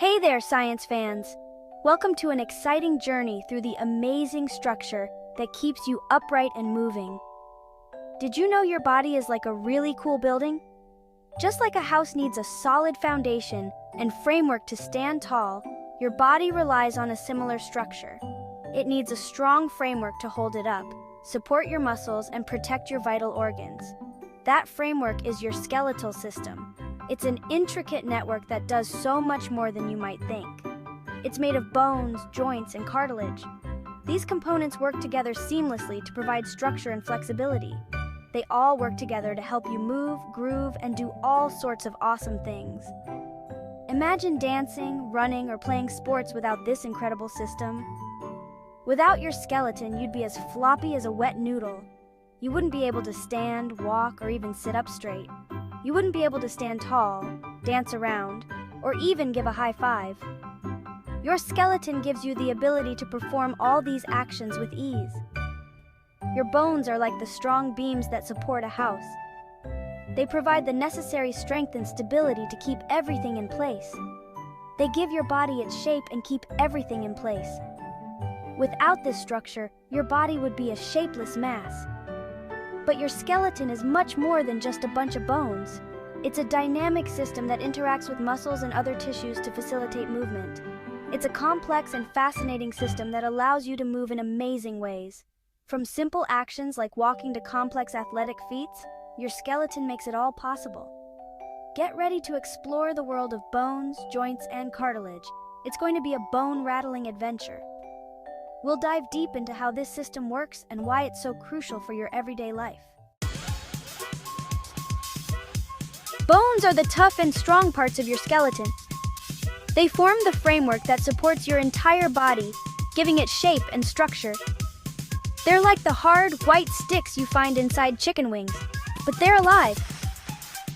Hey there, science fans! Welcome to an exciting journey through the amazing structure that keeps you upright and moving. Did you know your body is like a really cool building? Just like a house needs a solid foundation and framework to stand tall, your body relies on a similar structure. It needs a strong framework to hold it up, support your muscles, and protect your vital organs. That framework is your skeletal system. It's an intricate network that does so much more than you might think. It's made of bones, joints, and cartilage. These components work together seamlessly to provide structure and flexibility. They all work together to help you move, groove, and do all sorts of awesome things. Imagine dancing, running, or playing sports without this incredible system. Without your skeleton, you'd be as floppy as a wet noodle. You wouldn't be able to stand, walk, or even sit up straight. You wouldn't be able to stand tall, dance around, or even give a high five. Your skeleton gives you the ability to perform all these actions with ease. Your bones are like the strong beams that support a house. They provide the necessary strength and stability to keep everything in place. They give your body its shape and keep everything in place. Without this structure, your body would be a shapeless mass. But your skeleton is much more than just a bunch of bones. It's a dynamic system that interacts with muscles and other tissues to facilitate movement. It's a complex and fascinating system that allows you to move in amazing ways. From simple actions like walking to complex athletic feats, your skeleton makes it all possible. Get ready to explore the world of bones, joints, and cartilage. It's going to be a bone-rattling adventure. We'll dive deep into how this system works and why it's so crucial for your everyday life. Bones are the tough and strong parts of your skeleton. They form the framework that supports your entire body, giving it shape and structure. They're like the hard, white sticks you find inside chicken wings, but they're alive.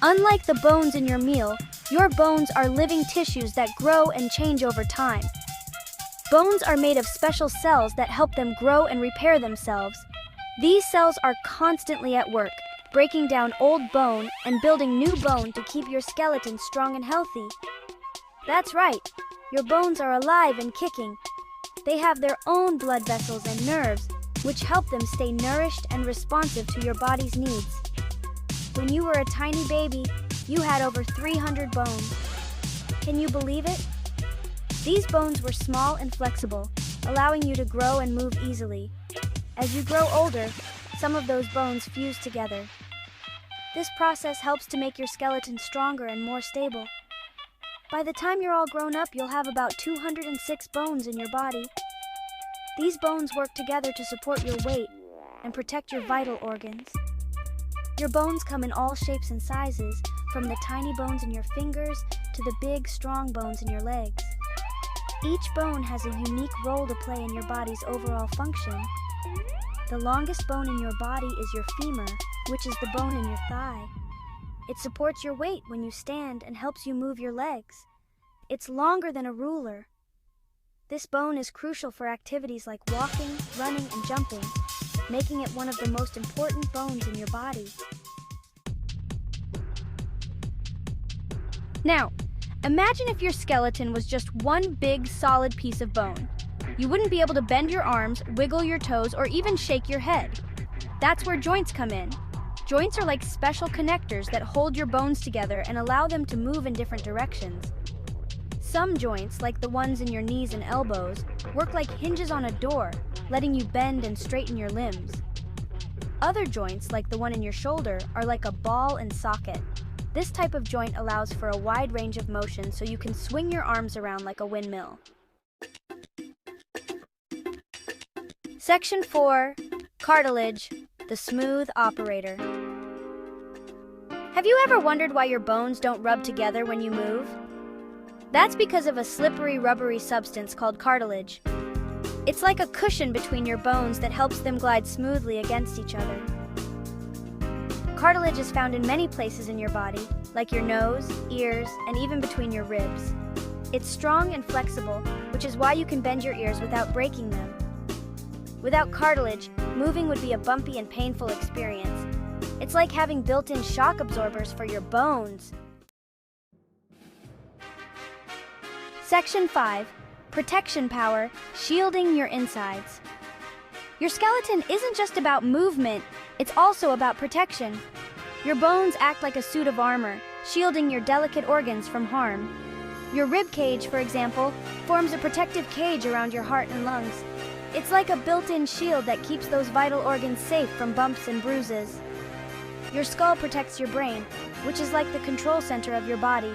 Unlike the bones in your meal, your bones are living tissues that grow and change over time. Bones are made of special cells that help them grow and repair themselves. These cells are constantly at work, breaking down old bone and building new bone to keep your skeleton strong and healthy. That's right, your bones are alive and kicking. They have their own blood vessels and nerves, which help them stay nourished and responsive to your body's needs. When you were a tiny baby, you had over 300 bones. Can you believe it? These bones were small and flexible, allowing you to grow and move easily. As you grow older, some of those bones fuse together. This process helps to make your skeleton stronger and more stable. By the time you're all grown up, you'll have about 206 bones in your body. These bones work together to support your weight and protect your vital organs. Your bones come in all shapes and sizes, from the tiny bones in your fingers to the big, strong bones in your legs. Each bone has a unique role to play in your body's overall function. The longest bone in your body is your femur, which is the bone in your thigh. It supports your weight when you stand and helps you move your legs. It's longer than a ruler. This bone is crucial for activities like walking, running, and jumping, making it one of the most important bones in your body. Now, imagine if your skeleton was just one big, solid piece of bone. You wouldn't be able to bend your arms, wiggle your toes, or even shake your head. That's where joints come in. Joints are like special connectors that hold your bones together and allow them to move in different directions. Some joints, like the ones in your knees and elbows, work like hinges on a door, letting you bend and straighten your limbs. Other joints, like the one in your shoulder, are like a ball and socket. This type of joint allows for a wide range of motion so you can swing your arms around like a windmill. Section 4. Cartilage, the smooth operator. Have you ever wondered why your bones don't rub together when you move? That's because of a slippery, rubbery substance called cartilage. It's like a cushion between your bones that helps them glide smoothly against each other. Cartilage is found in many places in your body, like your nose, ears, and even between your ribs. It's strong and flexible, which is why you can bend your ears without breaking them. Without cartilage, moving would be a bumpy and painful experience. It's like having built-in shock absorbers for your bones. Section 5. Protection power, shielding your insides. Your skeleton isn't just about movement, it's also about protection. Your bones act like a suit of armor, shielding your delicate organs from harm. Your rib cage, for example, forms a protective cage around your heart and lungs. It's like a built-in shield that keeps those vital organs safe from bumps and bruises. Your skull protects your brain, which is like the control center of your body.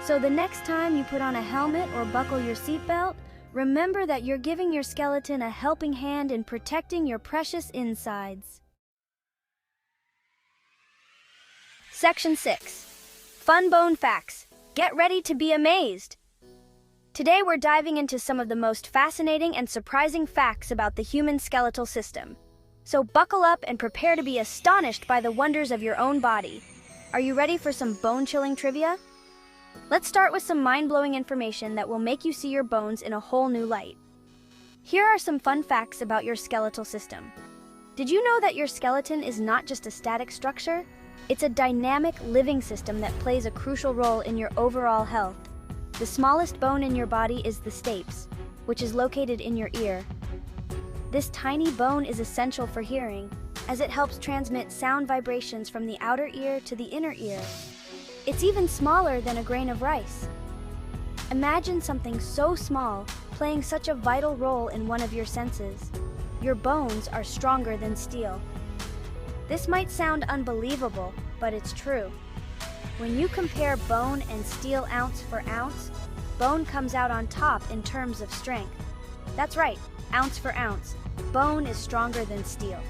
So the next time you put on a helmet or buckle your seatbelt, remember that you're giving your skeleton a helping hand in protecting your precious insides. Section 6. Fun bone facts. Get ready to be amazed. Today we're diving into some of the most fascinating and surprising facts about the human skeletal system. So buckle up and prepare to be astonished by the wonders of your own body. Are you ready for some bone-chilling trivia? Let's start with some mind-blowing information that will make you see your bones in a whole new light. Here are some fun facts about your skeletal system. Did you know that your skeleton is not just a static structure? It's a dynamic, living system that plays a crucial role in your overall health. The smallest bone in your body is the stapes, which is located in your ear. This tiny bone is essential for hearing, as it helps transmit sound vibrations from the outer ear to the inner ear. It's even smaller than a grain of rice. Imagine something so small playing such a vital role in one of your senses. Your bones are stronger than steel. This might sound unbelievable, but it's true. When you compare bone and steel ounce for ounce, bone comes out on top in terms of strength. That's right, ounce for ounce, bone is stronger than steel.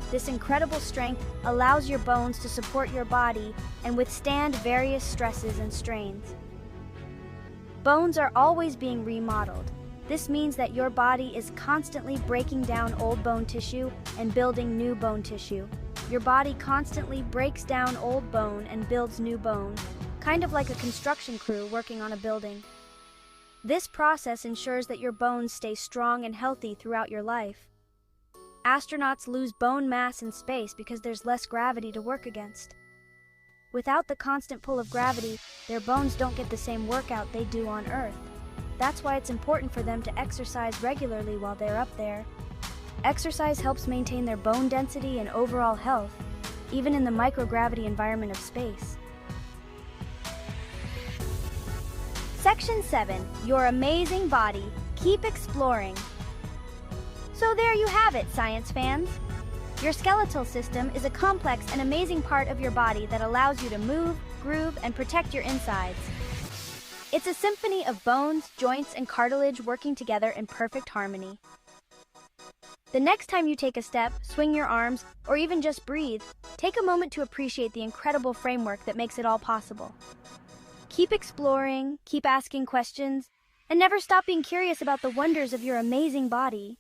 This incredible strength allows your bones to support your body and withstand various stresses and strains. Bones are always being remodeled. This means that your body is constantly breaking down old bone tissue and building new bone tissue. Your body constantly breaks down old bone and builds new bone, kind of like a construction crew working on a building. This process ensures that your bones stay strong and healthy throughout your life. Astronauts lose bone mass in space because there's less gravity to work against. Without the constant pull of gravity, their bones don't get the same workout they do on Earth. That's why it's important for them to exercise regularly while they're up there. Exercise helps maintain their bone density and overall health, even in the microgravity environment of space. Section 7. Your amazing body. Keep exploring. So there you have it, science fans. Your skeletal system is a complex and amazing part of your body that allows you to move, groove, and protect your insides. It's a symphony of bones, joints, and cartilage working together in perfect harmony. The next time you take a step, swing your arms, or even just breathe, take a moment to appreciate the incredible framework that makes it all possible. Keep exploring, keep asking questions, and never stop being curious about the wonders of your amazing body.